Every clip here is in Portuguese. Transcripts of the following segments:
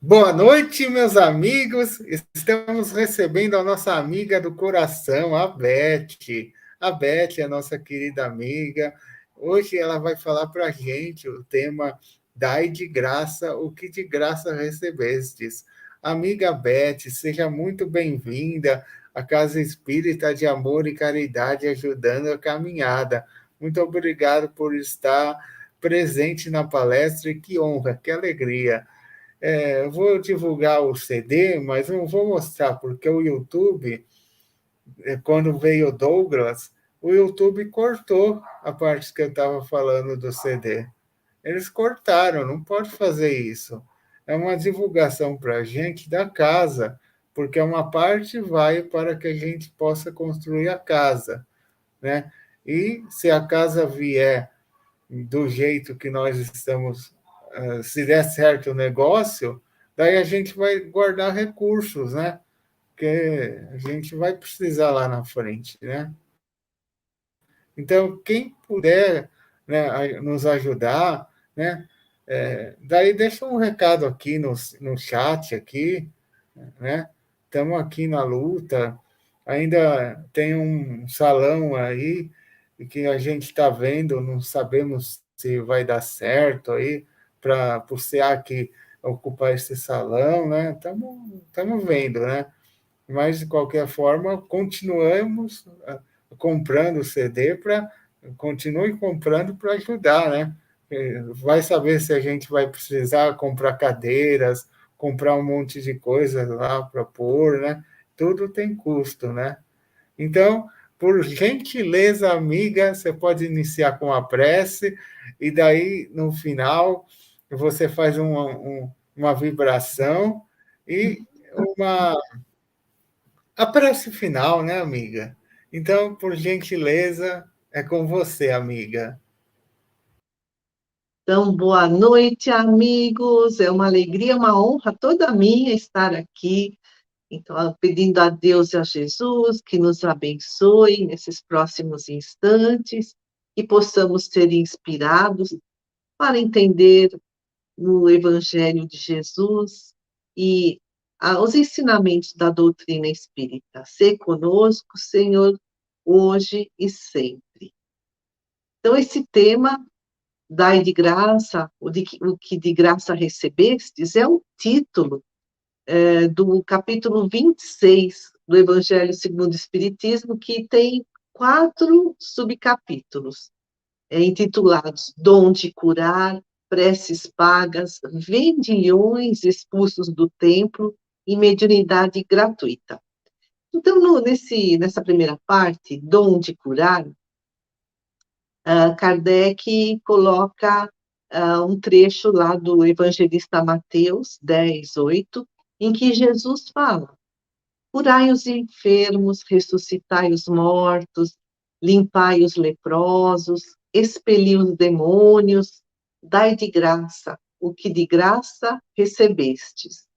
Boa noite, meus amigos. Estamos recebendo a nossa amiga do coração, a Beth. A Beth é a nossa querida amiga. Hoje ela vai falar para a gente o tema Dai de graça o que de graça recebestes. Amiga Beth, seja muito bem-vinda à Casa Espírita de Amor e Caridade, ajudando a caminhada. Muito obrigado por estar presente na palestra e que honra, que alegria. Eu vou divulgar o CD, mas não vou mostrar, porque o YouTube, quando veio o Douglas, o YouTube cortou a parte que eu estava falando do CD. Eles cortaram, não pode fazer isso. É uma divulgação para a gente da casa, porque uma parte vai para que a gente possa construir a casa, né? E se a casa vier do jeito que nós estamos, se der certo o negócio, daí a gente vai guardar recursos, né? Porque a gente vai precisar lá na frente, né? Então, quem puder, né, nos ajudar, né? Daí deixa um recado aqui no chat aqui, né? Estamos aqui na luta, ainda tem um salão aí que a gente está vendo, não sabemos se vai dar certo aí para o SEAC ocupar esse salão, né? Estamos vendo, né? Mas, de qualquer forma, continuamos comprando CD para continue comprando para ajudar, né? Vai saber se a gente vai precisar comprar cadeiras, comprar um monte de coisas lá para pôr, né? Tudo tem custo, né? Então, por gentileza, amiga, você pode iniciar com a prece, e daí, no final, você faz uma vibração e uma a prece final, né, amiga? Então, por gentileza, é com você, amiga. Então, boa noite, amigos. É uma alegria, uma honra toda minha estar aqui. Então, pedindo a Deus e a Jesus que nos abençoe nesses próximos instantes, que possamos ser inspirados para entender no Evangelho de Jesus e os ensinamentos da doutrina espírita. Ser conosco, Senhor, hoje e sempre. Então, esse tema dai de graça, o que de graça recebestes, é o título do capítulo 26 do Evangelho segundo o Espiritismo, que tem 4 subcapítulos, intitulados Dom de Curar, Preces Pagas, Vendilhões Expulsos do Templo e Mediunidade Gratuita. Então, nessa primeira parte, Dom de Curar, Kardec coloca um trecho lá do Evangelista Mateus 10:8, em que Jesus fala: curai os enfermos, ressuscitai os mortos, limpai os leprosos, expeli os demônios, dai de graça o que de graça recebestes.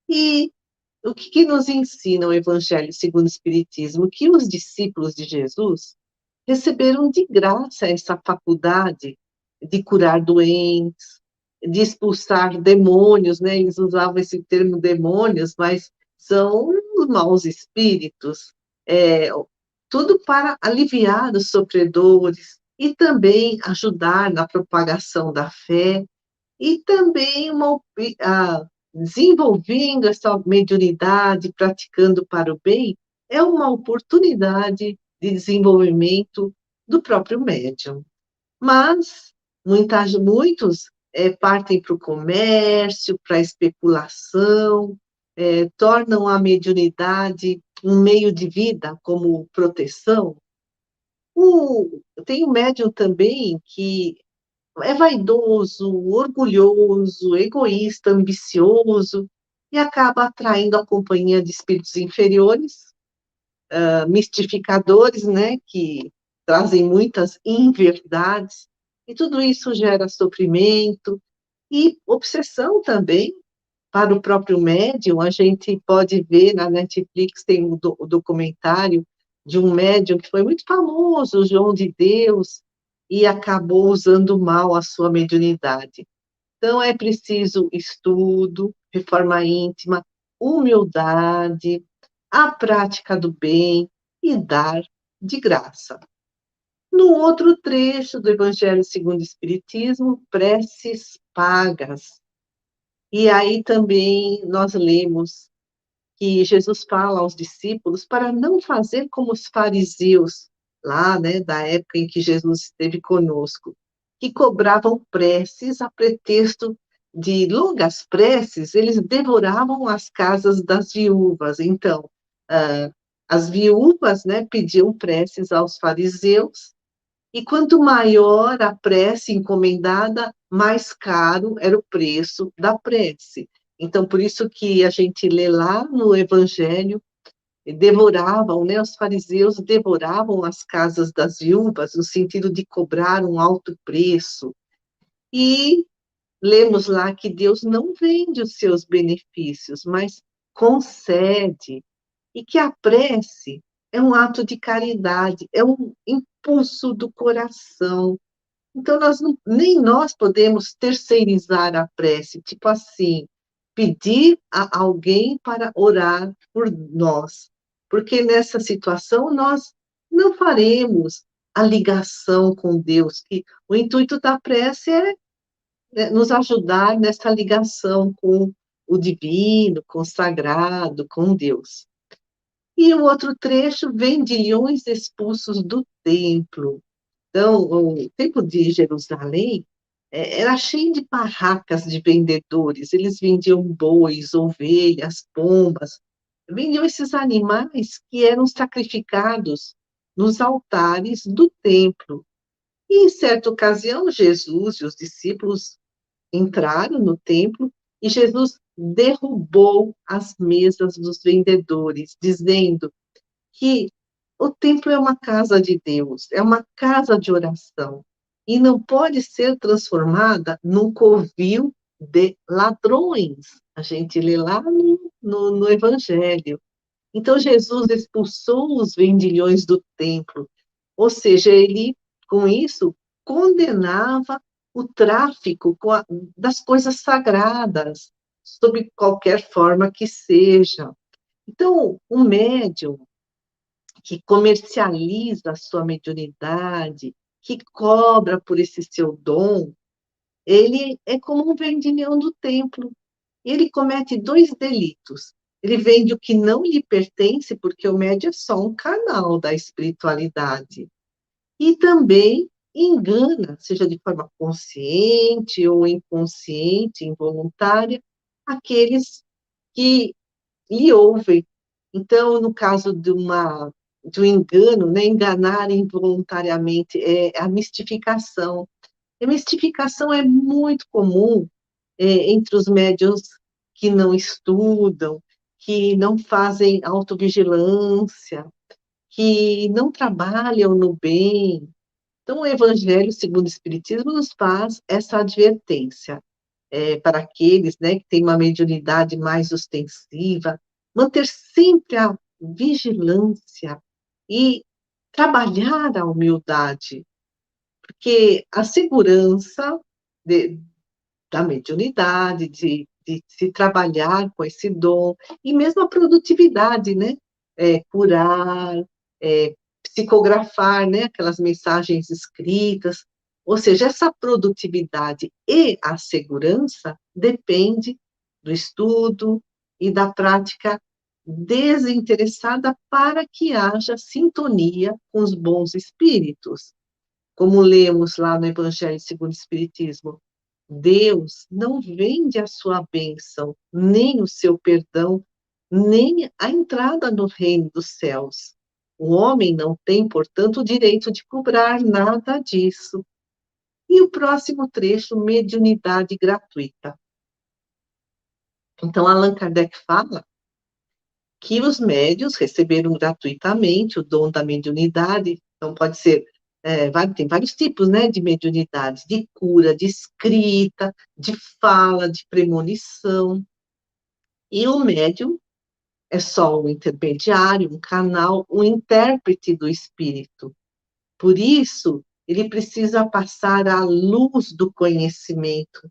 E o que nos ensina o Evangelho segundo o Espiritismo? Que os discípulos de Jesus receberam de graça essa faculdade de curar doentes, de expulsar demônios, né? Eles usavam esse termo demônios, mas são os maus espíritos, é, tudo para aliviar os sofredores e também ajudar na propagação da fé e também desenvolvendo essa mediunidade, praticando para o bem, é uma oportunidade de desenvolvimento do próprio médium. Mas muitos partem para o comércio, para a especulação, tornam a mediunidade um meio de vida como proteção. Tem um médium também que é vaidoso, orgulhoso, egoísta, ambicioso, e acaba atraindo a companhia de espíritos inferiores, mistificadores, né, que trazem muitas inverdades, e tudo isso gera sofrimento e obsessão também para o próprio médium. A gente pode ver na Netflix, tem o documentário de um médium que foi muito famoso, o João de Deus, e acabou usando mal a sua mediunidade. Então, é preciso estudo, reforma íntima, humildade, a prática do bem e dar de graça. No outro trecho do Evangelho segundo o Espiritismo, preces pagas. E aí também nós lemos que Jesus fala aos discípulos para não fazer como os fariseus, lá, né, da época em que Jesus esteve conosco, que cobravam preces a pretexto de longas preces, eles devoravam as casas das viúvas. Então, as viúvas, né, pediam preces aos fariseus, e quanto maior a prece encomendada, mais caro era o preço da prece. Então, por isso que a gente lê lá no Evangelho, devoravam, né, os fariseus devoravam as casas das viúvas, no sentido de cobrar um alto preço. E lemos lá que Deus não vende os seus benefícios, mas concede, e que a prece é um ato de caridade, é um impulso do coração. Então, nem nós podemos terceirizar a prece, tipo assim, pedir a alguém para orar por nós, porque nessa situação nós não faremos a ligação com Deus, que o intuito da prece é, né, nos ajudar nessa ligação com o divino, com o sagrado, com Deus. E o outro trecho, vendilhões expulsos do templo. Então, o templo de Jerusalém era cheio de barracas de vendedores. Eles vendiam bois, ovelhas, pombas, vendiam esses animais que eram sacrificados nos altares do templo. E, em certa ocasião, Jesus e os discípulos entraram no templo e Jesus derrubou as mesas dos vendedores, dizendo que o templo é uma casa de Deus, é uma casa de oração, e não pode ser transformada num covil de ladrões. A gente lê lá no Evangelho. Então, Jesus expulsou os vendilhões do templo, ou seja, ele, com isso, condenava o tráfico das coisas sagradas, sob qualquer forma que seja. Então, o médium que comercializa a sua mediunidade, que cobra por esse seu dom, ele é como um vendilhão do templo. Ele comete dois delitos. Ele vende o que não lhe pertence, porque o médium é só um canal da espiritualidade. E também engana, seja de forma consciente ou inconsciente, involuntária, aqueles que lhe ouvem. Então, no caso de um engano, né, enganar involuntariamente, é a mistificação. A mistificação é muito comum entre os médiuns que não estudam, que não fazem autovigilância, que não trabalham no bem. Então, o Evangelho, segundo o Espiritismo, nos faz essa advertência para aqueles, né, que têm uma mediunidade mais ostensiva, manter sempre a vigilância e trabalhar a humildade, porque a segurança de, da mediunidade, de se trabalhar com esse dom, e mesmo a produtividade, né? Curar, psicografar, né? Aquelas mensagens escritas, ou seja, essa produtividade e a segurança depende do estudo e da prática desinteressada para que haja sintonia com os bons espíritos. Como lemos lá no Evangelho segundo o Espiritismo, Deus não vende a sua bênção, nem o seu perdão, nem a entrada no reino dos céus. O homem não tem, portanto, o direito de cobrar nada disso. E o próximo trecho, mediunidade gratuita. Então, Allan Kardec fala que os médios receberam gratuitamente o dom da mediunidade, então pode ser, tem vários tipos, né, de mediunidade, de cura, de escrita, de fala, de premonição, e o médium é só um intermediário, um canal, um intérprete do espírito. Por isso, ele precisa passar a luz do conhecimento,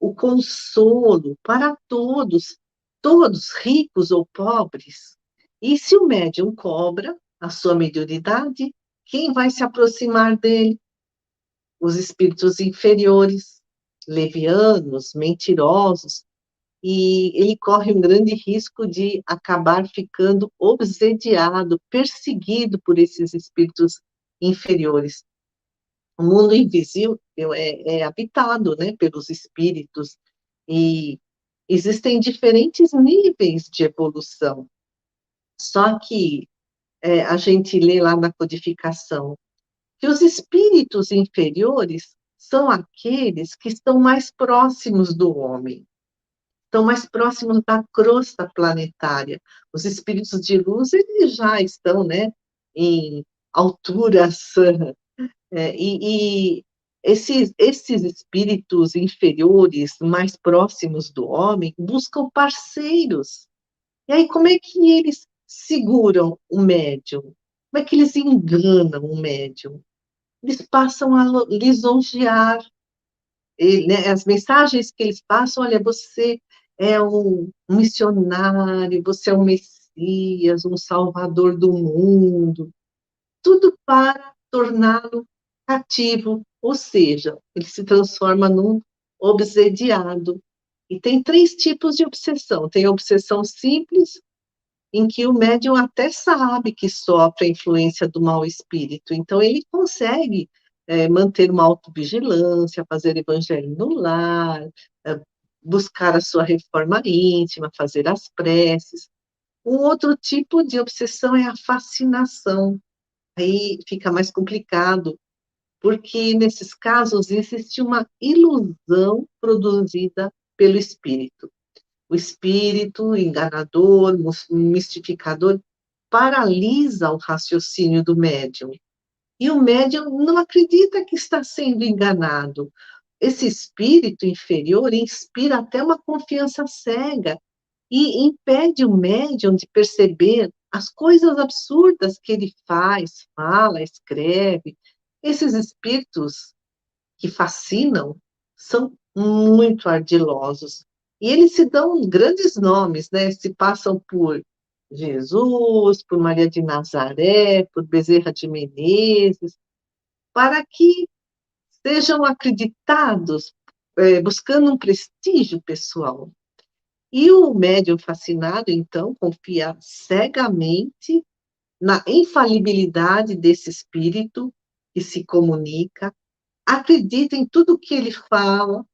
o consolo para todos, todos, ricos ou pobres. E se o médium cobra a sua mediunidade, quem vai se aproximar dele? Os espíritos inferiores, levianos, mentirosos, e ele corre um grande risco de acabar ficando obsediado, perseguido por esses espíritos inferiores. O mundo invisível é habitado, né, pelos espíritos, e existem diferentes níveis de evolução. Só que a gente lê lá na codificação que os espíritos inferiores são aqueles que estão mais próximos do homem, estão mais próximos da crosta planetária. Os espíritos de luz, eles já estão, né, em alturas, e esses espíritos inferiores, mais próximos do homem, buscam parceiros. E aí, como é que eles seguram o médium? Como é que eles enganam o médium? Eles passam a lisonjear ele, né? As mensagens que eles passam, olha, você é um missionário, você é um Messias, um salvador do mundo, tudo para torná-lo cativo, ou seja, ele se transforma num obsediado. E tem 3 tipos de obsessão. Tem a obsessão simples, em que o médium até sabe que sofre a influência do mau espírito, então ele consegue manter uma autovigilância, fazer evangelho no lar, buscar a sua reforma íntima, fazer as preces. Um outro tipo de obsessão é a fascinação. Aí fica mais complicado, porque nesses casos existe uma ilusão produzida pelo espírito. O espírito enganador, mistificador, paralisa o raciocínio do médium. E o médium não acredita que está sendo enganado. Esse espírito inferior inspira até uma confiança cega e impede o médium de perceber as coisas absurdas que ele faz, fala, escreve. Esses espíritos que fascinam são muito ardilosos. E eles se dão grandes nomes, né? Se passam por Jesus, por Maria de Nazaré, por Bezerra de Menezes, para que sejam acreditados, buscando um prestígio pessoal. E o médium fascinado, então, confia cegamente na infalibilidade desse espírito que se comunica, acredita em tudo que ele fala,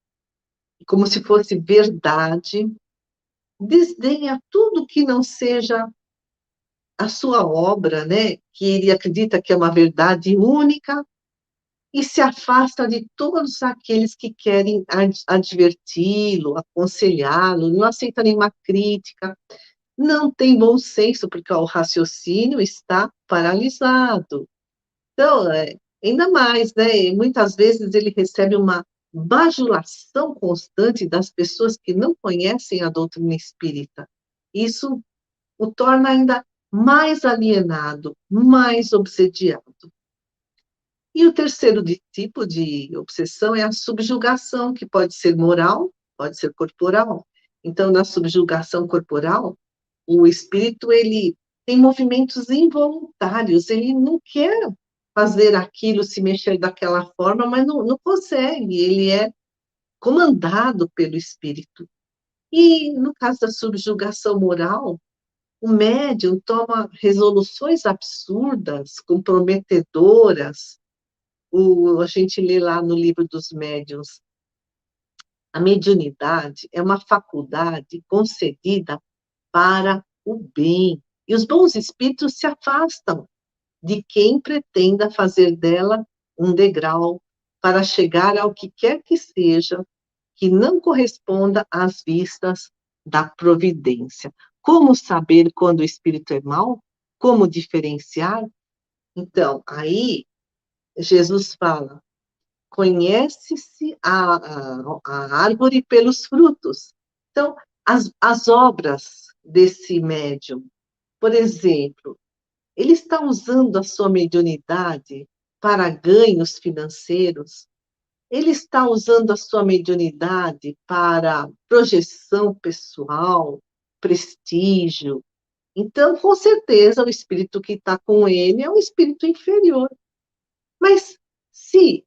como se fosse verdade, desdenha tudo que não seja a sua obra, né, que ele acredita que é uma verdade única, e se afasta de todos aqueles que querem adverti-lo, aconselhá-lo, não aceita nenhuma crítica, não tem bom senso, porque o raciocínio está paralisado. Então, ainda mais, né? Muitas vezes ele recebe uma bajulação constante das pessoas que não conhecem a doutrina espírita. Isso o torna ainda mais alienado, mais obsediado. E o terceiro tipo de obsessão é a subjugação, que pode ser moral, pode ser corporal. Então, na subjugação corporal, o espírito ele tem movimentos involuntários, ele não quer fazer aquilo, se mexer daquela forma, mas não consegue, ele é comandado pelo espírito. E no caso da subjugação moral, o médium toma resoluções absurdas, comprometedoras. A gente lê lá no livro dos médiuns, a mediunidade é uma faculdade concedida para o bem. E os bons espíritos se afastam de quem pretenda fazer dela um degrau para chegar ao que quer que seja que não corresponda às vistas da providência. Como saber quando o espírito é mau? Como diferenciar? Então, aí Jesus fala: conhece-se a árvore pelos frutos. Então, as obras desse médium, por exemplo, ele está usando a sua mediunidade para ganhos financeiros, Ele está usando a sua mediunidade para projeção pessoal, prestígio. Então, com certeza, o espírito que está com ele é um espírito inferior. Mas se,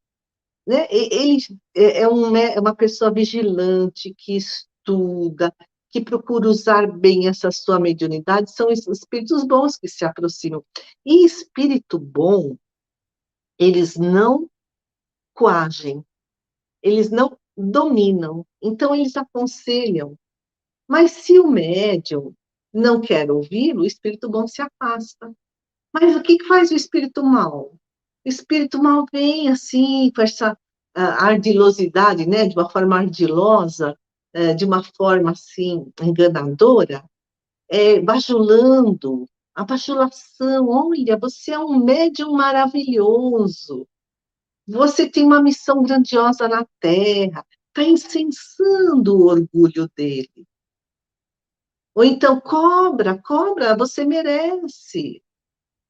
né, ele é uma pessoa vigilante, que estuda, que procura usar bem essa sua mediunidade, são os espíritos bons que se aproximam. E espírito bom, eles não coagem, eles não dominam, então eles aconselham. Mas se o médium não quer ouvir, o espírito bom se afasta. Mas o que faz o espírito mal? O espírito mal vem assim, com essa ardilosidade, né, de uma forma ardilosa, de uma forma assim, enganadora, bajulando, a bajulação. Olha, você é um médium maravilhoso, você tem uma missão grandiosa na Terra, está incensando o orgulho dele. Ou então, cobra, cobra, você merece.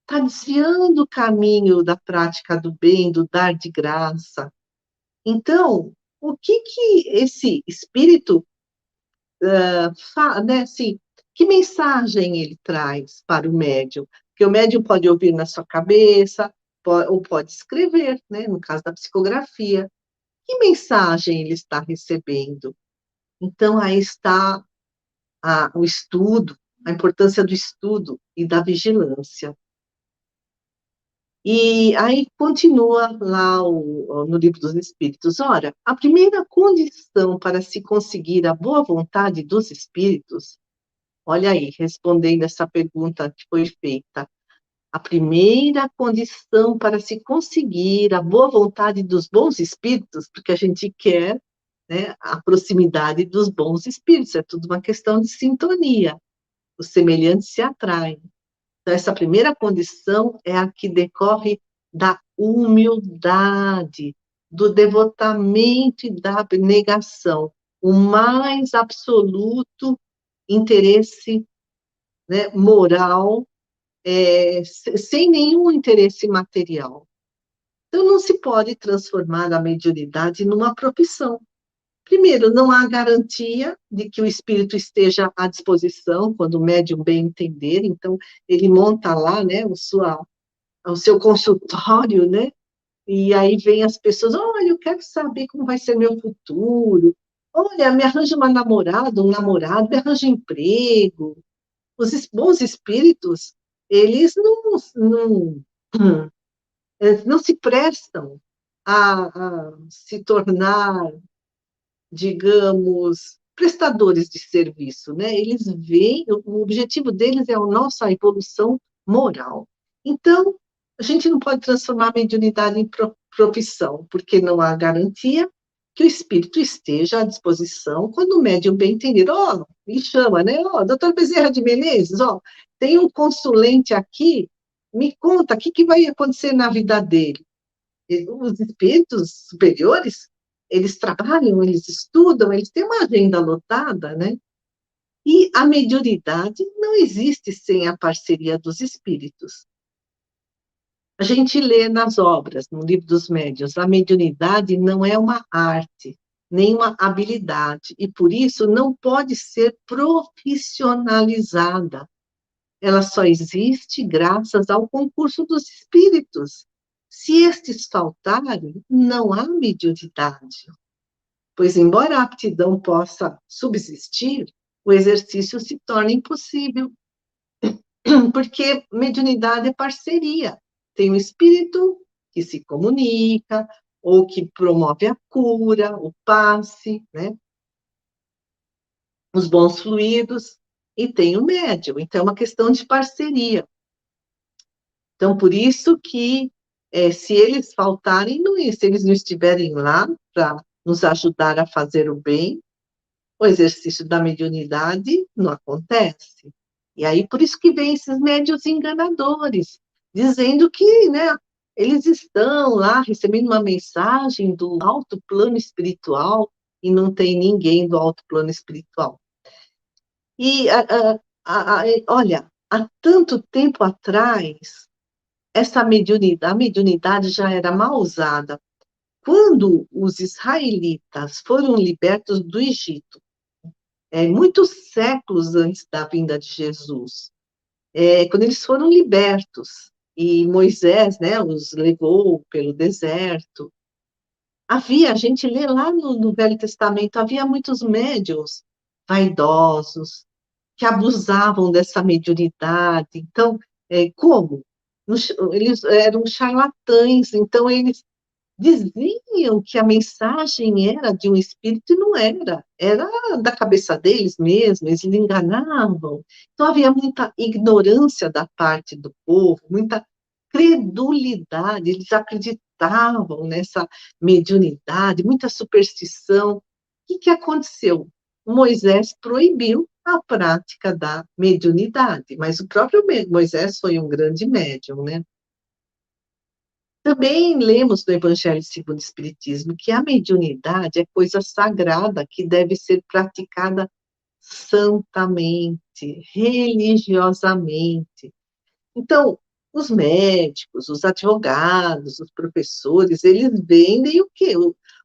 Está desviando o caminho da prática do bem, do dar de graça. Então, o que esse espírito, né, assim, que mensagem ele traz para o médium? Porque o médium pode ouvir na sua cabeça, ou pode escrever, né, no caso da psicografia. Que mensagem ele está recebendo? Então, aí está o estudo, a importância do estudo e da vigilância. E aí continua lá no Livro dos Espíritos. Ora, a primeira condição para se conseguir a boa vontade dos espíritos, olha aí, respondendo essa pergunta que foi feita, a primeira condição para se conseguir a boa vontade dos bons espíritos, porque a gente quer, né, a proximidade dos bons espíritos, é tudo uma questão de sintonia, os semelhantes se atraem. Então, essa primeira condição é a que decorre da humildade, do devotamento e da abnegação, o mais absoluto interesse, né, moral, sem nenhum interesse material. Então, não se pode transformar a mediunidade numa profissão. Primeiro, não há garantia de que o espírito esteja à disposição quando o médium bem entender, então ele monta lá, né, o seu consultório, né, e aí vem as pessoas, olha, eu quero saber como vai ser meu futuro, olha, me arranja uma namorada, um namorado, me arranja emprego. Os bons espíritos, eles não se prestam a se tornar, digamos, prestadores de serviço, né? Eles veem, o objetivo deles é a nossa evolução moral. Então, a gente não pode transformar a mediunidade em profissão, porque não há garantia que o espírito esteja à disposição quando o médium bem entender. Ó, me chama, né? Ó, doutor Bezerra de Menezes, ó, tem um consulente aqui, me conta o que vai acontecer na vida dele. Os espíritos superiores, eles trabalham, eles estudam, eles têm uma agenda lotada, né? E a mediunidade não existe sem a parceria dos espíritos. A gente lê nas obras, no Livro dos Médiuns, a mediunidade não é uma arte, nem uma habilidade, e por isso não pode ser profissionalizada. Ela só existe graças ao concurso dos espíritos. Se estes faltarem, não há mediunidade. Pois, embora a aptidão possa subsistir, o exercício se torna impossível, porque mediunidade é parceria. Tem o espírito que se comunica, ou que promove a cura, o passe, né? Os bons fluidos, e tem o médium. Então, é uma questão de parceria. Então, por isso que, se eles faltarem, se eles não estiverem lá para nos ajudar a fazer o bem, o exercício da mediunidade não acontece. E aí, por isso que vem esses médiuns enganadores, dizendo que, né, eles estão lá recebendo uma mensagem do alto plano espiritual e não tem ninguém do alto plano espiritual. E, olha, há tanto tempo atrás, a mediunidade já era mal usada. quando os israelitas foram libertos do Egito, muitos séculos antes da vinda de Jesus, quando eles foram libertos, e Moisés, né, os levou pelo deserto, a gente lê lá no Velho Testamento, havia muitos médiuns vaidosos, que abusavam dessa mediunidade. Então, como? Eles eram charlatães, então eles diziam que a mensagem era de um espírito e não era, era da cabeça deles mesmo, eles lhe enganavam. Então havia muita ignorância da parte do povo, muita credulidade, eles acreditavam nessa mediunidade, muita superstição. O que aconteceu? Moisés proibiu a prática da mediunidade, mas o próprio Moisés foi um grande médium, né? Também lemos no Evangelho segundo o Espiritismo que a mediunidade é coisa sagrada que deve ser praticada santamente, religiosamente. Então, os médicos, os advogados, os professores, eles vendem o quê?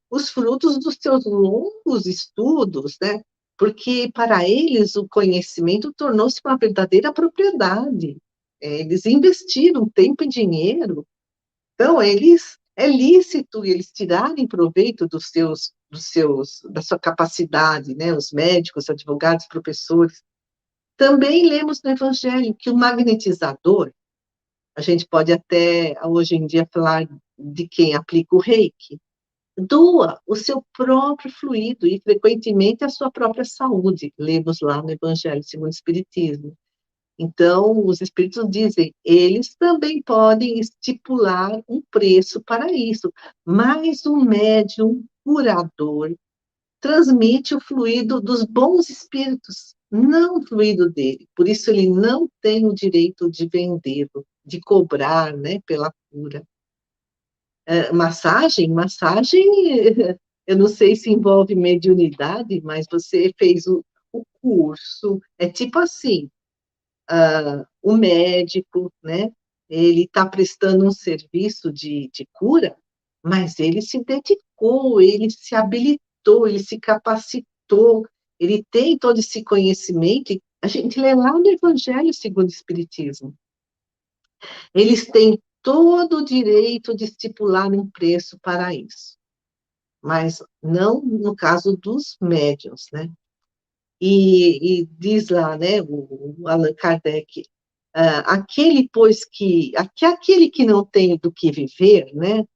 Os frutos dos seus longos estudos, né? Porque para eles o conhecimento tornou-se uma verdadeira propriedade. Eles investiram tempo e dinheiro, então, é lícito eles tirarem proveito da sua capacidade, né? Os médicos, advogados, professores. Também lemos no Evangelho que o magnetizador, a gente pode até, hoje em dia, falar de quem aplica o reiki, doa o seu próprio fluido e, frequentemente, a sua própria saúde. Lemos lá no Evangelho segundo o Espiritismo. Então, os espíritos dizem, eles também podem estipular um preço para isso, mas o médium curador transmite o fluido dos bons espíritos, não o fluido dele. Por isso, ele não tem o direito de vendê-lo, de cobrar, né, pela cura. Massagem, eu não sei se envolve mediunidade, mas você fez o curso, é tipo assim, o médico, né? Ele está prestando um serviço de cura, mas ele se dedicou, ele se habilitou, ele se capacitou, ele tem todo esse conhecimento. E a gente lê lá no Evangelho segundo o Espiritismo. Eles têm todo o direito de estipular um preço para isso, mas não no caso dos médiuns, né? E diz lá, né, o Allan Kardec, aquele que não tem do que viver, né?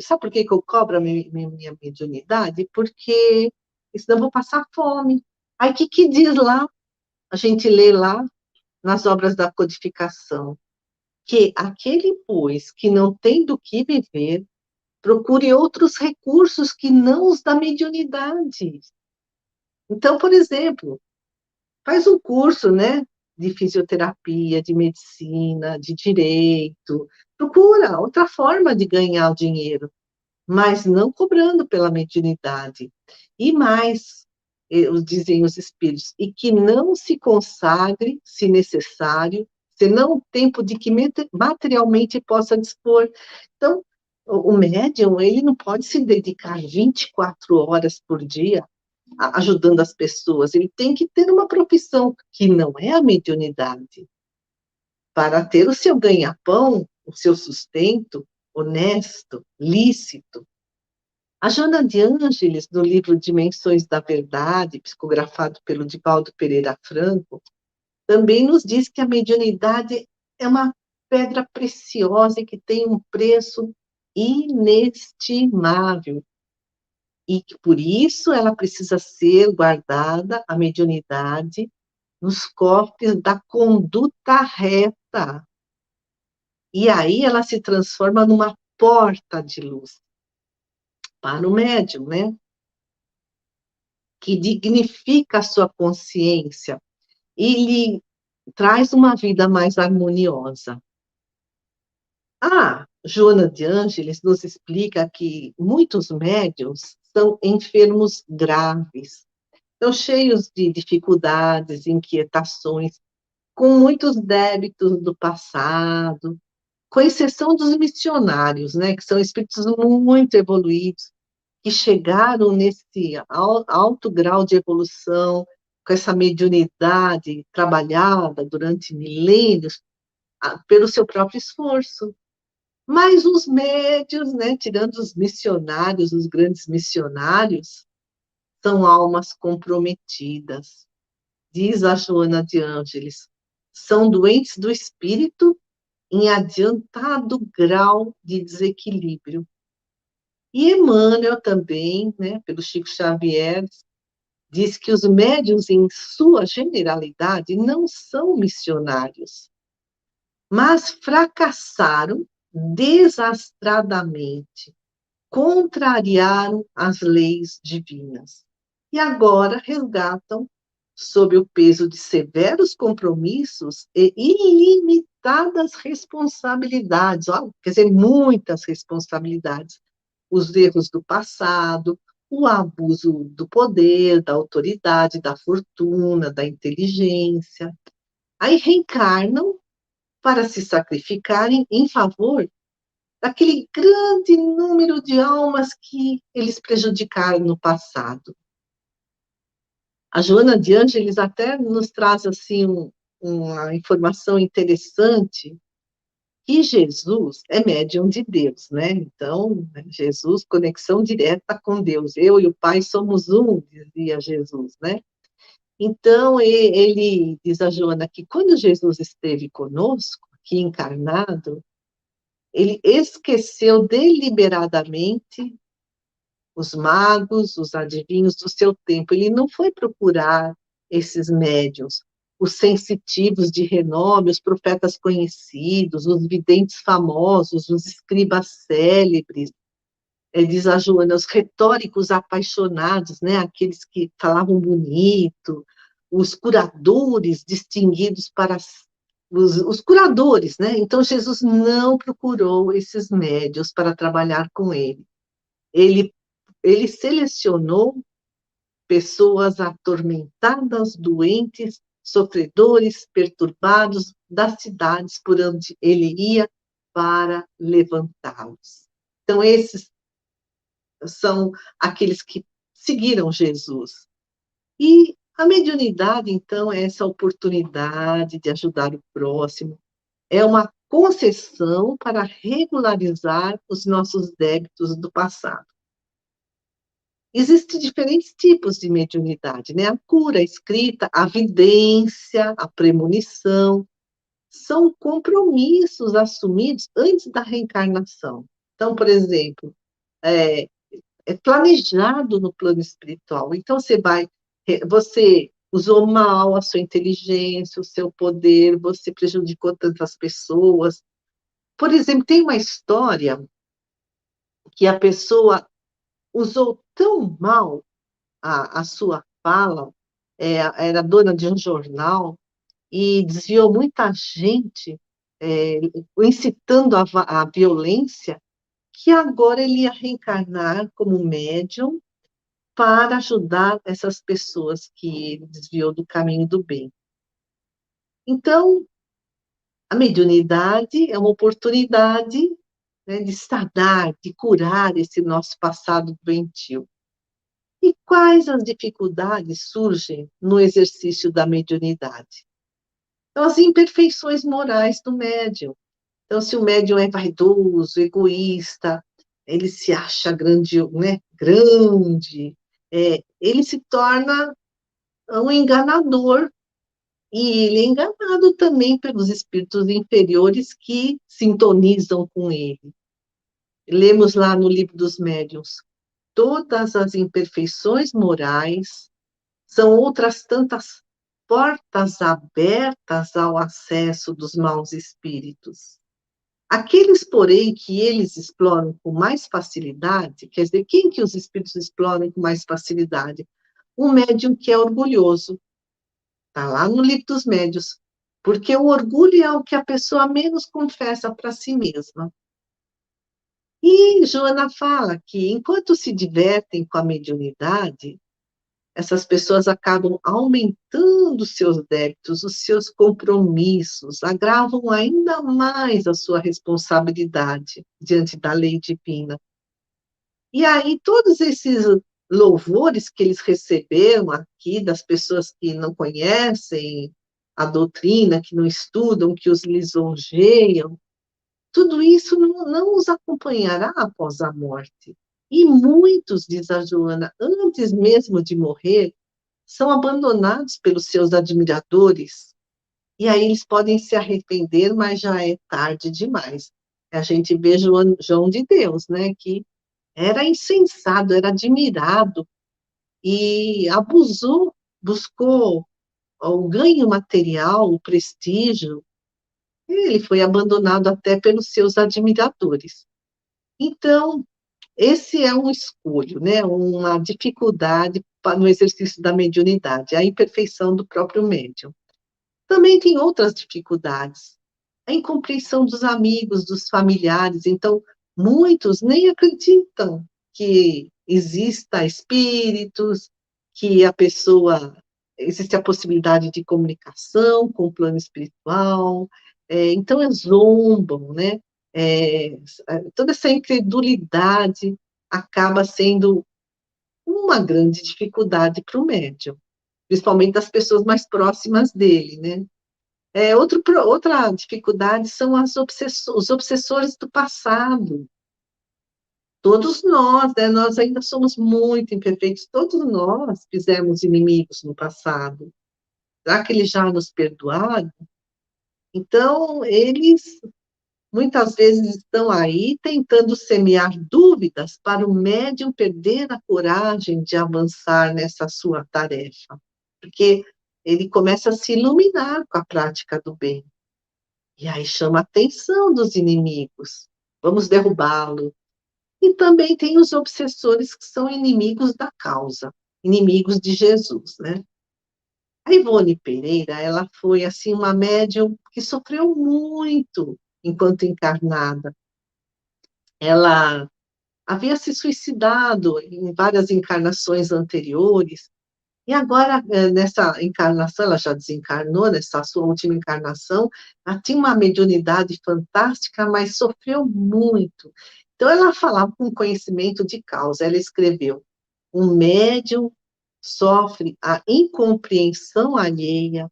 Sabe por que eu cobro a minha mediunidade? Porque senão eu vou passar fome. Aí o que diz lá? A gente lê lá nas obras da codificação, que aquele, pois, que não tem do que viver, procure outros recursos que não os da mediunidade. Então, por exemplo, faz um curso, né, de fisioterapia, de medicina, de direito, procura outra forma de ganhar o dinheiro, mas não cobrando pela mediunidade. E mais, dizem os espíritos, e que não se consagre, se necessário, senão o tempo de que materialmente possa dispor. Então, o médium, ele não pode se dedicar 24 horas por dia ajudando as pessoas, ele tem que ter uma profissão que não é a mediunidade, para ter o seu ganha-pão, o seu sustento honesto, lícito. A Joana de Ângeles, no livro Dimensões da Verdade, psicografado pelo Divaldo Pereira Franco, também nos diz que a mediunidade é uma pedra preciosa e que tem um preço inestimável, e que por isso ela precisa ser guardada, a mediunidade, nos cofres da conduta reta. E aí ela se transforma numa porta de luz para o médium, né? Que dignifica a sua consciência e lhe traz uma vida mais harmoniosa. A Joana de Ângeles nos explica que muitos médiuns são enfermos graves, estão cheios de dificuldades, inquietações, com muitos débitos do passado, com exceção dos missionários, né, que são espíritos muito evoluídos, que chegaram nesse alto grau de evolução, com essa mediunidade trabalhada durante milênios, pelo seu próprio esforço. Mas os médios, né, tirando os missionários, os grandes missionários, são almas comprometidas. Diz a Joana de Ângeles, são doentes do espírito em adiantado grau de desequilíbrio. E Emmanuel também, né, pelo Chico Xavier, diz que os médiuns, em sua generalidade, não são missionários, mas fracassaram desastradamente, contrariaram as leis divinas. E agora resgatam, sob o peso de severos compromissos e ilimitadas responsabilidades, quer dizer, muitas responsabilidades, os erros do passado, o abuso do poder, da autoridade, da fortuna, da inteligência. Aí reencarnam para se sacrificarem em favor daquele grande número de almas que eles prejudicaram no passado. A Joana de Ângeles até nos traz assim uma informação interessante, que Jesus é médium de Deus, né? Então, Jesus, conexão direta com Deus. Eu e o Pai somos um, dizia Jesus, né? Então, ele diz a Joana que quando Jesus esteve conosco, aqui encarnado, ele esqueceu deliberadamente os magos, os adivinhos do seu tempo. Ele não foi procurar esses médiuns, os sensitivos de renome, os profetas conhecidos, os videntes famosos, os escribas célebres, diz a Joana, os retóricos apaixonados, né, aqueles que falavam bonito, os curadores distinguidos para os curadores, né? Então Jesus não procurou esses médiuns para trabalhar com ele. Ele selecionou pessoas atormentadas, doentes, sofredores, perturbados das cidades por onde ele ia para levantá-los. Então, esses são aqueles que seguiram Jesus. E a mediunidade, então, é essa oportunidade de ajudar o próximo, é uma concessão para regularizar os nossos débitos do passado. Existem diferentes tipos de mediunidade, né? A cura, a escrita, a vidência, a premonição, são compromissos assumidos antes da reencarnação. Então, por exemplo, é, é planejado no plano espiritual. Então, você usou mal a sua inteligência, o seu poder, você prejudicou tantas pessoas. Por exemplo, tem uma história que a pessoa usou tão mal a sua fala, era dona de um jornal e desviou muita gente, incitando a violência, que agora ele ia reencarnar como médium para ajudar essas pessoas que ele desviou do caminho do bem. Então, a mediunidade é uma oportunidade, né, de sanar, de curar esse nosso passado doentio. E quais as dificuldades surgem no exercício da mediunidade? Então, as imperfeições morais do médium. Então, se o médium é vaidoso, egoísta, ele se acha grande, né, grande, ele se torna um enganador, e ele é enganado também pelos espíritos inferiores que sintonizam com ele. Lemos lá no Livro dos Médiuns, todas as imperfeições morais são outras tantas portas abertas ao acesso dos maus espíritos. Aqueles, porém, que eles exploram com mais facilidade, quer dizer, quem que os espíritos exploram com mais facilidade? O médium que é orgulhoso. Está lá no Livro dos Médiuns. Porque o orgulho é o que a pessoa menos confessa para si mesma. E Joana fala que, enquanto se divertem com a mediunidade, essas pessoas acabam aumentando os seus débitos, os seus compromissos, agravam ainda mais a sua responsabilidade diante da lei divina. E aí, todos esses louvores que eles receberam aqui das pessoas que não conhecem a doutrina, que não estudam, que os lisonjeiam, tudo isso não os acompanhará após a morte. E muitos, diz a Joana, antes mesmo de morrer, são abandonados pelos seus admiradores. E aí eles podem se arrepender, mas já é tarde demais. A gente vê João de Deus, né, que era insensado, era admirado e abusou, buscou o ganho material, o prestígio. Ele foi abandonado até pelos seus admiradores. Então, esse é um escolho, né? Uma dificuldade no exercício da mediunidade, a imperfeição do próprio médium. Também tem outras dificuldades, a incompreensão dos amigos, dos familiares. Então, muitos nem acreditam que exista espíritos, que a pessoa existe a possibilidade de comunicação com o plano espiritual. Então, zombam, né? É, toda essa incredulidade acaba sendo uma grande dificuldade para o médium, principalmente das pessoas mais próximas dele, né? Outra dificuldade são os obsessores do passado. Todos nós, né? Nós ainda somos muito imperfeitos, todos nós fizemos inimigos no passado. Será que eles já nos perdoaram? Então, eles muitas vezes estão aí tentando semear dúvidas para o médium perder a coragem de avançar nessa sua tarefa, porque ele começa a se iluminar com a prática do bem. E aí chama a atenção dos inimigos. Vamos derrubá-lo. E também tem os obsessores que são inimigos da causa, inimigos de Jesus, né? A Ivone Pereira, ela foi, assim, uma médium que sofreu muito enquanto encarnada. Ela havia se suicidado em várias encarnações anteriores, e agora, nessa encarnação, ela já desencarnou, nessa sua última encarnação, ela tinha uma mediunidade fantástica, mas sofreu muito. Então, ela falava com conhecimento de causa. Ela escreveu: um médium sofre a incompreensão alheia,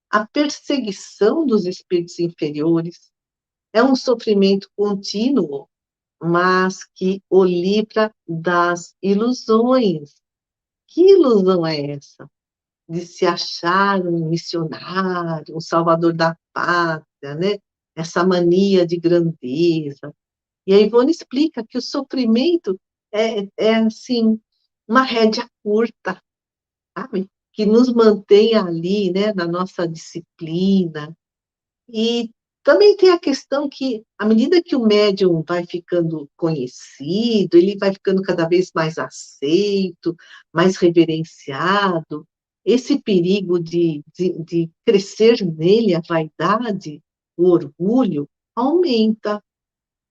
a perseguição dos espíritos inferiores. É um sofrimento contínuo, mas que o livra das ilusões. Que ilusão é essa? De se achar um missionário, um salvador da pátria, né? Essa mania de grandeza. E a Ivone explica que o sofrimento é assim, uma rédea curta, sabe? Que nos mantém ali, né, na nossa disciplina. E também tem a questão que, à medida que o médium vai ficando conhecido, ele vai ficando cada vez mais aceito, mais reverenciado, esse perigo de crescer nele a vaidade, o orgulho, aumenta.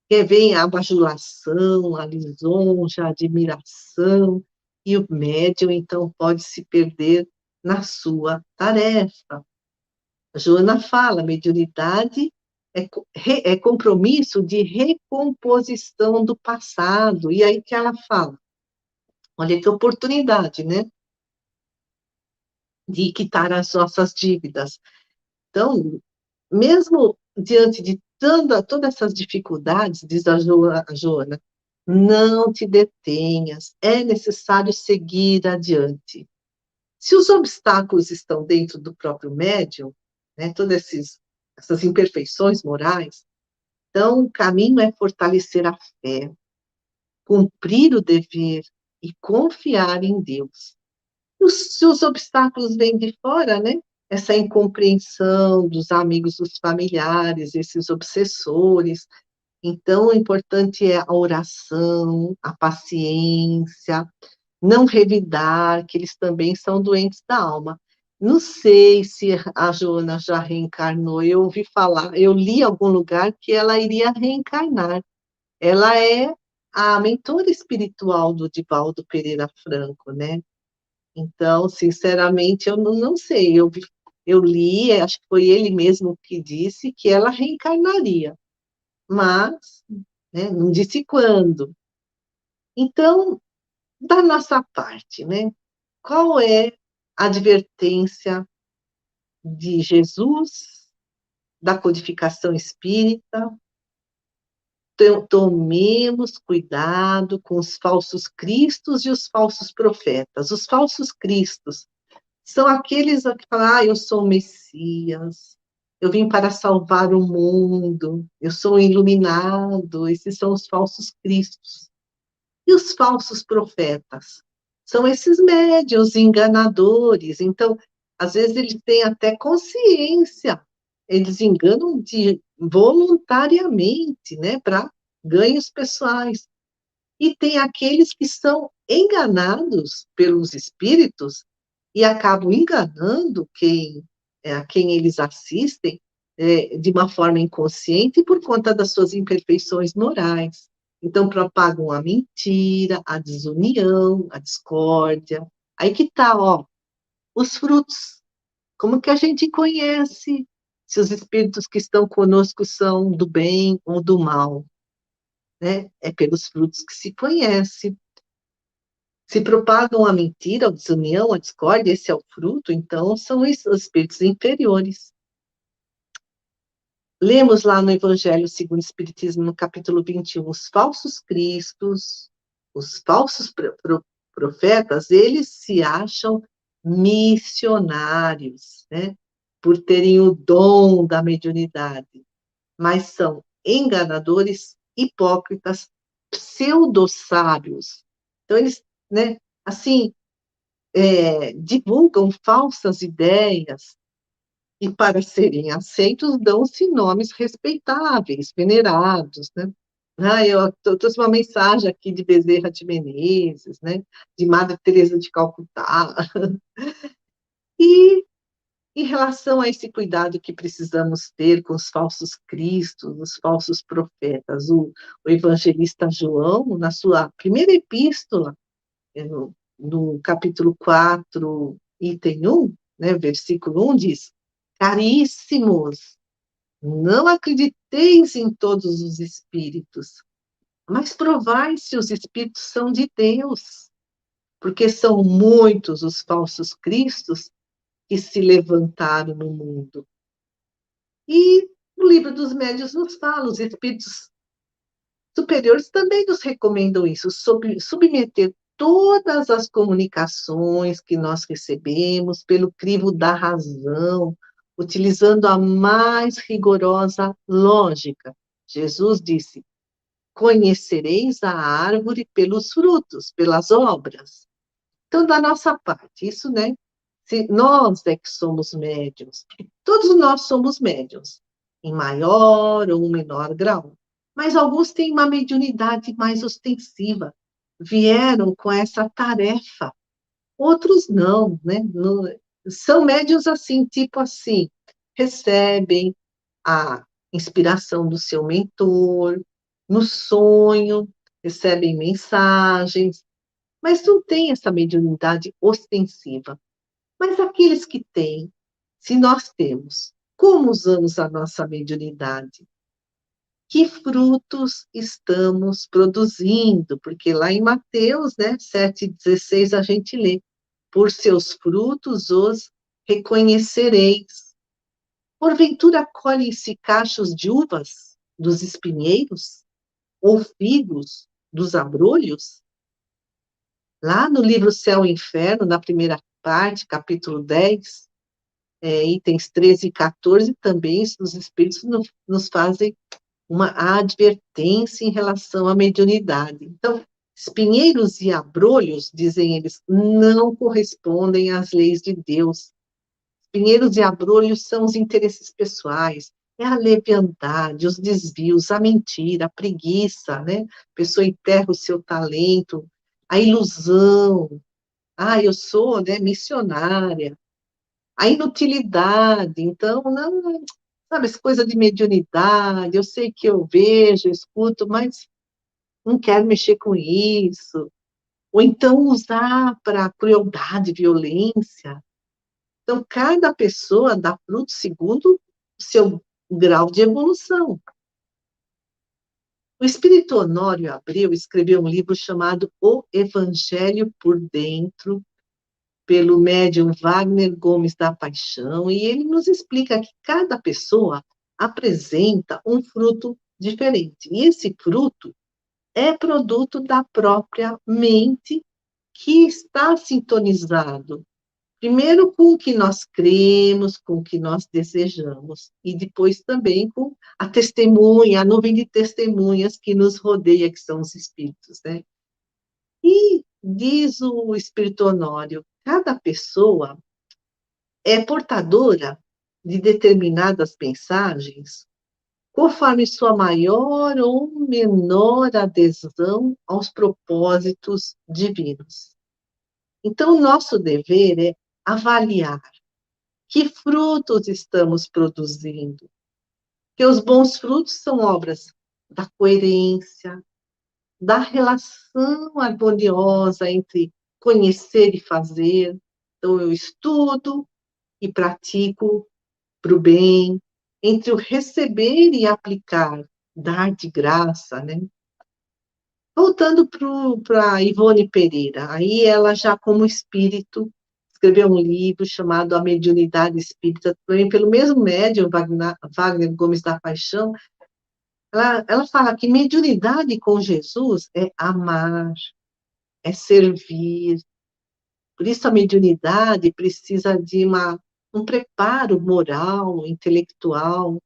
Que vem a bajulação, a lisonja, a admiração, e o médium, então, pode se perder na sua tarefa. A Joana fala, mediunidade é compromisso de recomposição do passado. E aí que ela fala, olha que oportunidade, né? De quitar as nossas dívidas. Então, mesmo diante de todas essas dificuldades, diz a Joana, não te detenhas, é necessário seguir adiante. Se os obstáculos estão dentro do próprio médium, né, todas essas imperfeições morais, então o caminho é fortalecer a fé, cumprir o dever e confiar em Deus. Se os obstáculos vêm de fora, né? Essa incompreensão dos amigos, dos familiares, esses obsessores. Então, o importante é a oração, a paciência, não revidar, que eles também são doentes da alma. Não sei se a Joana já reencarnou, eu ouvi falar, eu li em algum lugar que ela iria reencarnar. Ela é a mentora espiritual do Divaldo Pereira Franco, né? Então, sinceramente, eu não sei. Eu li, acho que foi ele mesmo que disse que ela reencarnaria, mas, né, não disse quando. Então, da nossa parte, né? Qual é a advertência de Jesus, da codificação espírita? Tomemos cuidado com os falsos cristos e os falsos profetas. Os falsos cristos são aqueles que falam, eu sou o Messias, eu vim para salvar o mundo, eu sou iluminado. Esses são os falsos cristos. E os falsos profetas? São esses médiuns enganadores. Então, às vezes, eles têm até consciência, eles enganam voluntariamente, né, para ganhos pessoais. E tem aqueles que são enganados pelos espíritos e acabam enganando a quem eles assistem de uma forma inconsciente por conta das suas imperfeições morais. Então, propagam a mentira, a desunião, a discórdia. Aí que está, ó, os frutos. Como que a gente conhece se os espíritos que estão conosco são do bem ou do mal? Né? É pelos frutos que se conhece. Se propagam a mentira, a desunião, a discórdia, esse é o fruto, então são os espíritos inferiores. Lemos lá no Evangelho segundo o Espiritismo, no capítulo 21, os falsos cristos, os falsos profetas, eles se acham missionários, né? Por terem o dom da mediunidade, mas são enganadores, hipócritas, pseudo-sábios. Então, eles, né, assim, divulgam falsas ideias e, para serem aceitos, dão-se nomes respeitáveis, venerados, né? Eu trouxe uma mensagem aqui de Bezerra de Menezes, né? De Madre Teresa de Calcutá. E, em relação a esse cuidado que precisamos ter com os falsos cristos, os falsos profetas, o evangelista João, na sua primeira epístola, no capítulo 4, item 1, né, versículo 1, diz: Caríssimos, não acrediteis em todos os espíritos, mas provai se os espíritos são de Deus, porque são muitos os falsos cristos que se levantaram no mundo. E o livro dos médiuns nos fala, os espíritos superiores também nos recomendam isso, submeter todas as comunicações que nós recebemos pelo crivo da razão, utilizando a mais rigorosa lógica. Jesus disse: conhecereis a árvore pelos frutos, pelas obras. Então, da nossa parte, isso, né? Se nós é que somos médiuns, todos nós somos médiuns, em maior ou menor grau, mas alguns têm uma mediunidade mais ostensiva, vieram com essa tarefa, outros não, né? São médiuns assim, tipo assim, recebem a inspiração do seu mentor, no sonho, recebem mensagens, mas não tem essa mediunidade ostensiva. Mas aqueles que têm, se nós temos, como usamos a nossa mediunidade? Que frutos estamos produzindo? Porque lá em Mateus, né, 7,16, a gente lê: por seus frutos os reconhecereis. Porventura colhem-se cachos de uvas dos espinheiros? Ou figos dos abrolhos? Lá no livro Céu e Inferno, na primeira parte, capítulo 10, itens 13 e 14, também os espíritos nos fazem uma advertência em relação à mediunidade. Então, espinheiros e abrolhos, dizem eles, não correspondem às leis de Deus. Espinheiros e abrolhos são os interesses pessoais, é a leviandade, os desvios, a mentira, a preguiça, né? A pessoa enterra o seu talento, a ilusão. Eu sou, né, missionária. A inutilidade, então, não, sabe, essa coisa de mediunidade, eu sei que eu vejo, eu escuto, mas não quero mexer com isso. ou então usar para crueldade, violência. Então, cada pessoa dá fruto segundo o seu grau de evolução. O espírito Honório Abreu escreveu um livro chamado O Evangelho por Dentro, pelo médium Wagner Gomes da Paixão, e ele nos explica que cada pessoa apresenta um fruto diferente. E esse fruto é produto da própria mente que está sintonizado, primeiro com o que nós cremos, com o que nós desejamos, e depois também com a testemunha, a nuvem de testemunhas que nos rodeia, que são os espíritos, né? E diz o espírito Honório, cada pessoa é portadora de determinadas mensagens conforme sua maior ou menor adesão aos propósitos divinos. Então, o nosso dever é avaliar que frutos estamos produzindo. Porque os bons frutos são obras da coerência, da relação harmoniosa entre conhecer e fazer. Então, eu estudo e pratico para o bem, entre o receber e aplicar, dar de graça, né? Voltando para Ivone Pereira, aí ela já como espírito escreveu um livro chamado A Mediunidade Espírita, também pelo mesmo médium, Wagner Gomes da Paixão. Ela fala que mediunidade com Jesus é amar, é servir. Por isso a mediunidade precisa de um preparo moral, intelectual.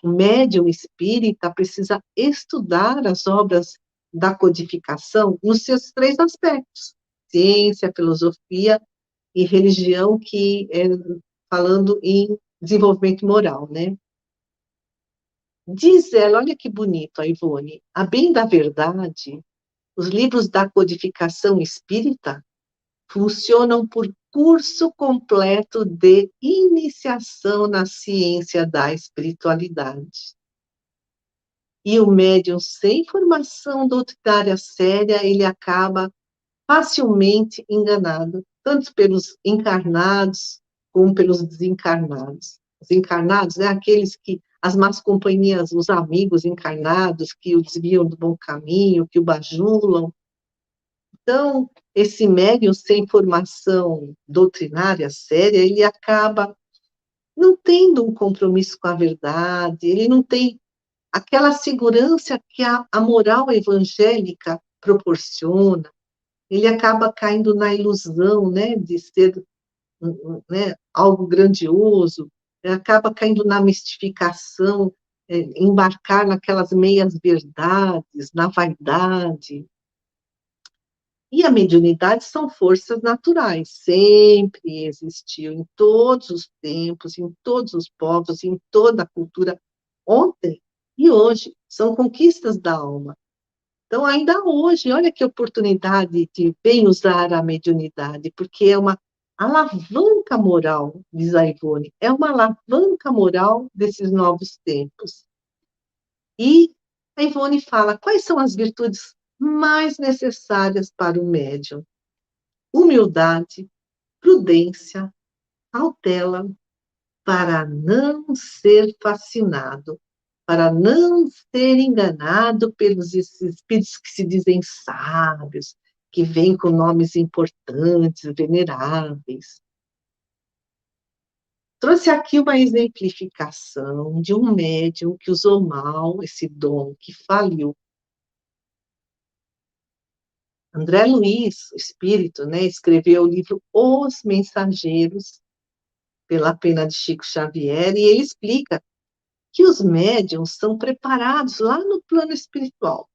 O médium espírita precisa estudar as obras da codificação nos seus três aspectos: ciência, filosofia e religião, que é falando em desenvolvimento moral, né? Diz ela, olha que bonito, a Ivone, a bem da verdade, os livros da codificação espírita funcionam por curso completo de iniciação na ciência da espiritualidade. E o médium sem formação doutrinária séria, ele acaba facilmente enganado, tanto pelos encarnados como pelos desencarnados. Os encarnados, né, aqueles que, as más companhias, os amigos encarnados que o desviam do bom caminho, que o bajulam. Então, esse médium sem formação doutrinária séria, ele acaba não tendo um compromisso com a verdade, ele não tem aquela segurança que a moral evangélica proporciona. Ele acaba caindo na ilusão, né, de ser, né, algo grandioso, acaba caindo na mistificação, embarcar naquelas meias verdades, na vaidade. E a mediunidade são forças naturais, sempre existiu em todos os tempos, em todos os povos, em toda a cultura, ontem e hoje, são conquistas da alma. Então, ainda hoje, olha que oportunidade de bem usar a mediunidade, porque é uma alavanca moral, diz a Ivone, é uma alavanca moral desses novos tempos. E a Ivone fala, quais são as virtudes mais necessárias para o médium? Humildade, prudência, cautela, para não ser fascinado, para não ser enganado pelos espíritos que se dizem sábios, que vêm com nomes importantes, veneráveis. Trouxe aqui uma exemplificação de um médium que usou mal esse dom, que faliu. André Luiz, o espírito, né, escreveu o livro Os Mensageiros, pela pena de Chico Xavier, e ele explica que os médiums são preparados lá no plano espiritual,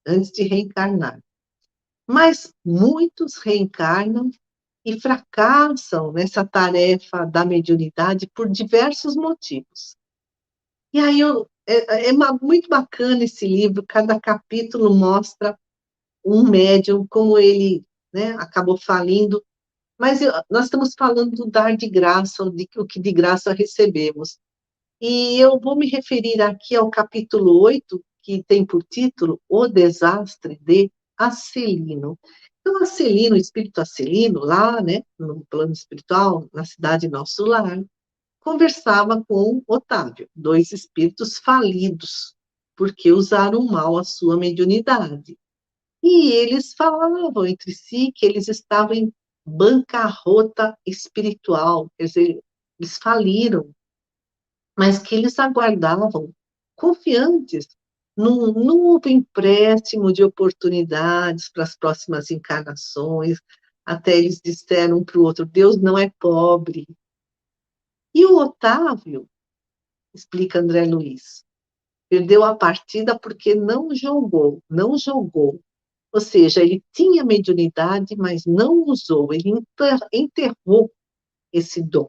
antes de reencarnar. Mas muitos reencarnam e fracassam nessa tarefa da mediunidade por diversos motivos. E aí muito bacana esse livro, cada capítulo mostra um médium, como ele, né, acabou falindo, mas nós estamos falando do dar de graça, o que de graça recebemos. E eu vou me referir aqui ao capítulo 8, que tem por título O Desastre de Acelino. Então, Acelino, o espírito Acelino, lá, né, no plano espiritual, na cidade Nosso Lar, conversava com Otávio, dois espíritos falidos, porque usaram mal a sua mediunidade. E eles falavam entre si que eles estavam em bancarrota espiritual, quer dizer, eles faliram, mas que eles aguardavam, confiantes, num novo empréstimo de oportunidades para as próximas encarnações. Até eles disseram um para o outro: Deus não é pobre. E o Otávio, explica André Luiz, perdeu a partida porque não jogou, não jogou. Ou seja, ele tinha mediunidade, mas não usou, ele enterrou esse dom.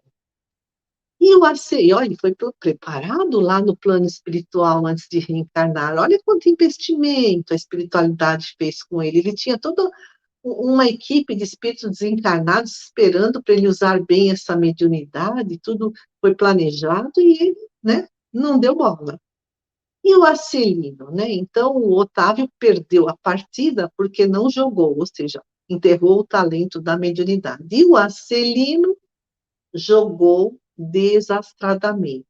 E o Arceió, ele foi preparado lá no plano espiritual antes de reencarnar. Olha quanto investimento a espiritualidade fez com ele. Ele tinha toda uma equipe de espíritos desencarnados esperando para ele usar bem essa mediunidade, tudo foi planejado e ele, né, não deu bola. E o Arcelino, né? Então, o Otávio perdeu a partida porque não jogou, ou seja, enterrou o talento da mediunidade. E o Arcelino jogou desastradamente.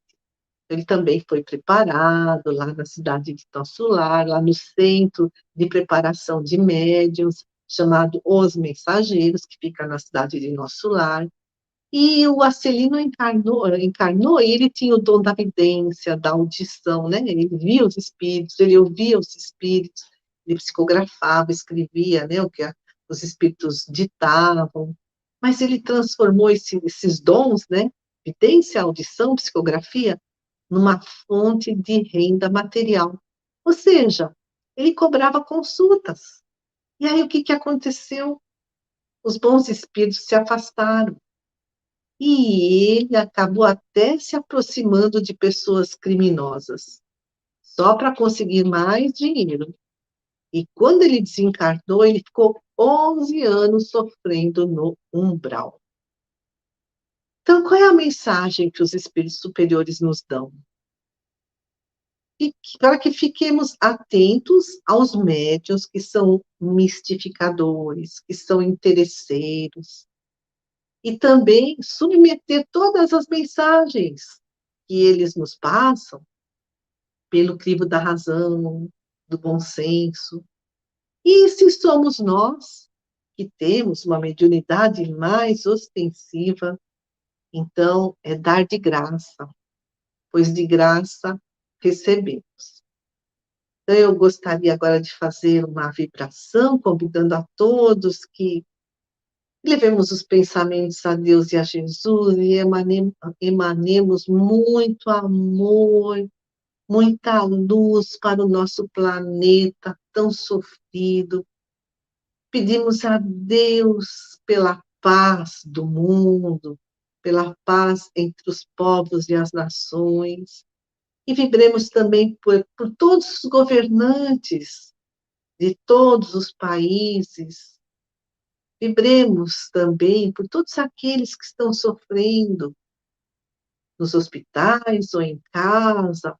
Ele também foi preparado lá na cidade de Nosso Lar, lá no centro de preparação de médiuns, chamado Os Mensageiros, que fica na cidade de Nosso Lar. E o Arcelino encarnou e ele tinha o dom da vidência, da audição, né? Ele via os espíritos, ele ouvia os espíritos, ele psicografava, escrevia, né? O que os espíritos ditavam. Mas ele transformou esses dons, né? Vidência, audição, psicografia, numa fonte de renda material. Ou seja, ele cobrava consultas. E aí o que que aconteceu? Os bons espíritos se afastaram. E ele acabou até se aproximando de pessoas criminosas, só para conseguir mais dinheiro. E quando ele desencarnou, ele ficou 11 anos sofrendo no umbral. Então, qual é a mensagem que os espíritos superiores nos dão? E para que fiquemos atentos aos médiuns que são mistificadores, que são interesseiros, e também submeter todas as mensagens que eles nos passam pelo crivo da razão, do bom senso. E se somos nós que temos uma mediunidade mais ostensiva, então é dar de graça, pois de graça recebemos. Então, eu gostaria agora de fazer uma vibração, convidando a todos que levemos os pensamentos a Deus e a Jesus e emanemos muito amor, muita luz para o nosso planeta tão sofrido. Pedimos a Deus pela paz do mundo, pela paz entre os povos e as nações. E vibremos também por todos os governantes de todos os países. Vibremos também por todos aqueles que estão sofrendo nos hospitais ou em casa,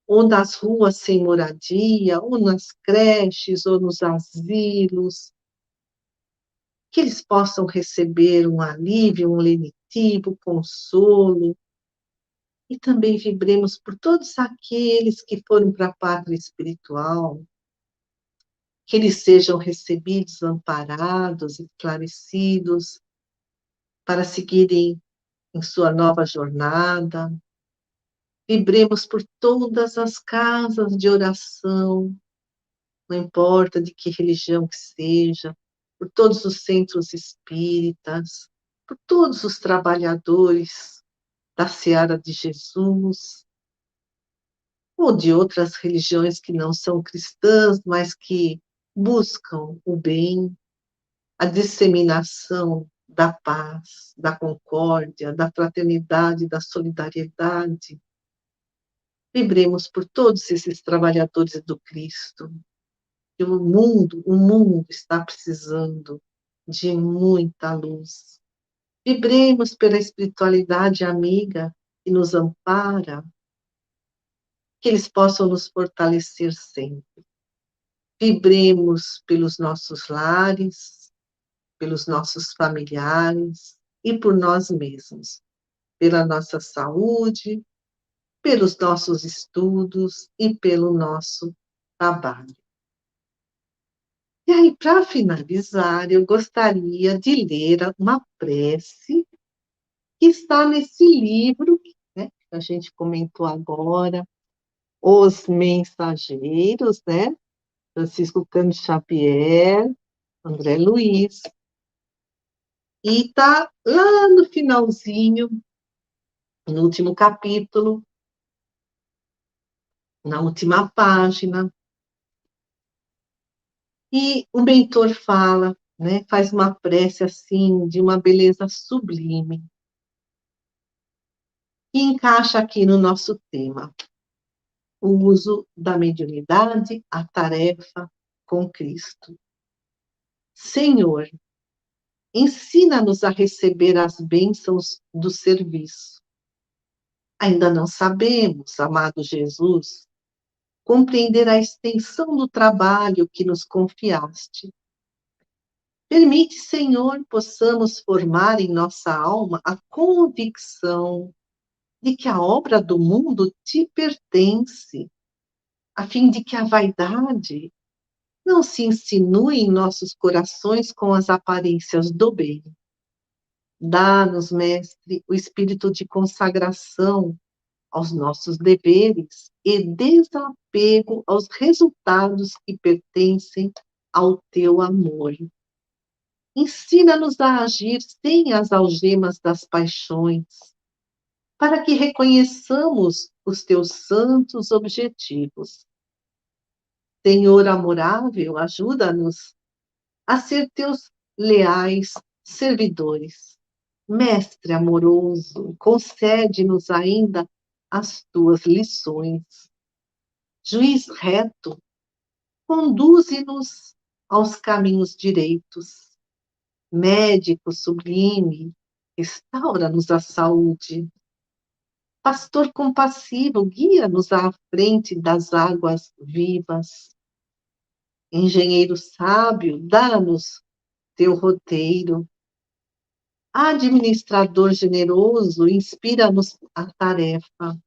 ou nas ruas sem moradia, ou nas creches, ou nos asilos, que eles possam receber um alívio, um lenitivo, consolo, e também vibremos por todos aqueles que foram para a pátria espiritual, que eles sejam recebidos, amparados, esclarecidos, para seguirem em sua nova jornada. Vibremos por todas as casas de oração, não importa de que religião que seja, por todos os centros espíritas, por todos os trabalhadores da seara de Jesus, ou de outras religiões que não são cristãs, mas que buscam o bem, a disseminação da paz, da concórdia, da fraternidade, da solidariedade. Vibremos por todos esses trabalhadores do Cristo. E o mundo está precisando de muita luz. Vibremos pela espiritualidade amiga que nos ampara, que eles possam nos fortalecer sempre. Vibremos pelos nossos lares, pelos nossos familiares e por nós mesmos, pela nossa saúde, pelos nossos estudos e pelo nosso trabalho. E aí, para finalizar, eu gostaria de ler uma prece que está nesse livro, né, que a gente comentou agora, Os Mensageiros, né? Francisco Cândido Xavier, André Luiz. E está lá no finalzinho, no último capítulo, na última página, e o mentor fala, né, faz uma prece assim, de uma beleza sublime, que encaixa aqui no nosso tema, o uso da mediunidade, a tarefa com Cristo. Senhor, ensina-nos a receber as bênçãos do serviço. Ainda não sabemos, amado Jesus, compreender a extensão do trabalho que nos confiaste. Permite, Senhor, possamos formar em nossa alma a convicção de que a obra do mundo te pertence, a fim de que a vaidade não se insinue em nossos corações com as aparências do bem. Dá-nos, Mestre, o espírito de consagração aos nossos deveres e desapego aos resultados que pertencem ao teu amor. Ensina-nos a agir sem as algemas das paixões, para que reconheçamos os teus santos objetivos. Senhor amorável, ajuda-nos a ser teus leais servidores. Mestre amoroso, concede-nos ainda as tuas lições. Juiz reto, conduze-nos aos caminhos direitos. Médico sublime, restaura-nos a saúde. Pastor compassivo, guia-nos à frente das águas vivas. Engenheiro sábio, dá-nos teu roteiro. Administrador generoso, inspira-nos a tarefa.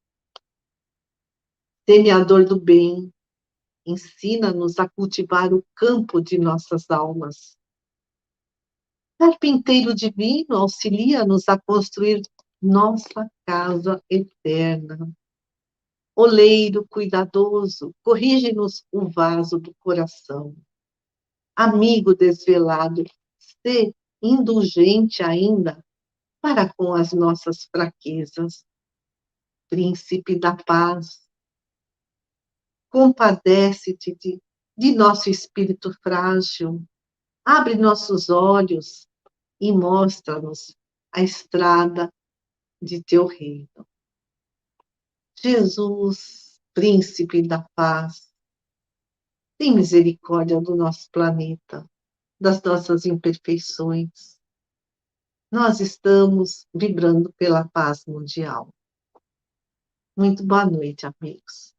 Semeador do bem, ensina-nos a cultivar o campo de nossas almas. Carpinteiro divino, auxilia-nos a construir nossa casa eterna. Oleiro cuidadoso, corrige-nos o vaso do coração. Amigo desvelado, sê indulgente ainda para com as nossas fraquezas. Príncipe da paz, compadece-te de nosso espírito frágil, abre nossos olhos e mostra-nos a estrada de teu reino. Jesus, príncipe da paz, tem misericórdia do nosso planeta, das nossas imperfeições. Nós estamos vibrando pela paz mundial. Muito boa noite, amigos.